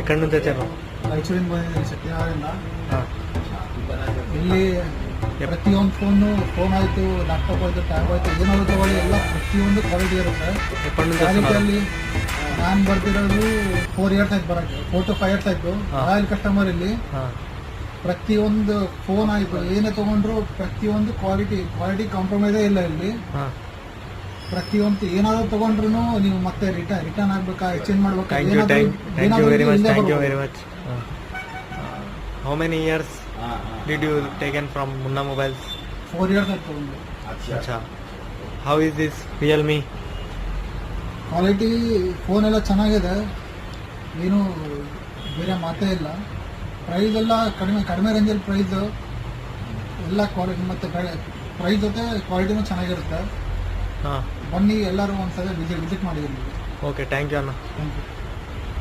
ఎక్కడి నుంచి వచ్చారు? ರಾಯಚೂರಿಂದ ಬಂದಿದ್ದೀನಿ, ಸತ್ಯನಾರಾಯಣ. ಹಾಂ. ಇಲ್ಲಿ ಪ್ರತಿಯೊಂದು ಫೋನ್ ಆಯಿತು, ಲ್ಯಾಪ್ಟಾಪ್ ಆಯಿತು, ಟ್ಯಾಬ್ ಆಯಿತು, ಏನಾದರೂ ತಗೊಳ್ಳಿ ಎಲ್ಲ ಪ್ರತಿಯೊಂದು ಕ್ವಾಲಿಟಿ ಇರುತ್ತೆ. ಎಪ್ಪటి నుంచి ಕ್ವಾಲಿಟಿಯಲ್ಲಿ ನಾನು ಬರ್ತಿರೋದು 4 ಇಯರ್ಸ್ ಆಯ್ತು ಬರೋಕ್ಕೆ, 4 to 5 ಇಯರ್ಸ್ ಆಯಿತು. ರಾಯಲ್ ಕಸ್ಟಮರ್ ಇಲ್ಲಿ. ಪ್ರತಿಯೊಂದು ಫೋನ್ ಆಯಿತು, ಏನೇ ತೊಗೊಂಡ್ರು ಪ್ರತಿಯೊಂದು ಕ್ವಾಲಿಟಿ ಕಾಂಪ್ರಮೈಸೇ ಇಲ್ಲ ಇಲ್ಲಿ. ಪ್ರತಿಯೊಂದು ಏನಾದರೂ ತೊಗೊಂಡ್ರು ನೀವು ಮತ್ತೆ ರಿಟರ್ನ್ ಆಗ್ಬೇಕಾ, ಎಕ್ಸ್ಚೇಂಜ್ ಮಾಡ್ಬೇಕಾ? Thank you very much. How many years did you taken from Munna mobiles? 4 years ಆಯ್ತು ತೊಗೊಂಡು. ಅಚ್ಚಾ, how is this Realme? Quality phone ಎಲ್ಲ ಚೆನ್ನಾಗಿದೆ, ಏನು ಬೇರೆ ಮಾತೇ ಇಲ್ಲ. ಪ್ರೈಸ್ ಎಲ್ಲ ಕಡಿಮೆ ರೇಂಜಲ್ಲಿ ಪ್ರೈಸು ಎಲ್ಲ ಕ್ವಾಲಿಟಿ, ಮತ್ತು ಪ್ರೈಸ್ ಜೊತೆ ಕ್ವಾಲಿಟಿನೂ ಚೆನ್ನಾಗಿರುತ್ತೆ. ಹಾಂ, ಬನ್ನಿ ಎಲ್ಲರೂ ಒಂದ್ಸಲ ವಿಸಿಟ್ ಮಾಡಿದ್ದೀನಿ. ಓಕೆ, ಥ್ಯಾಂಕ್ ಯು ಅಣ್ಣ. Thank you.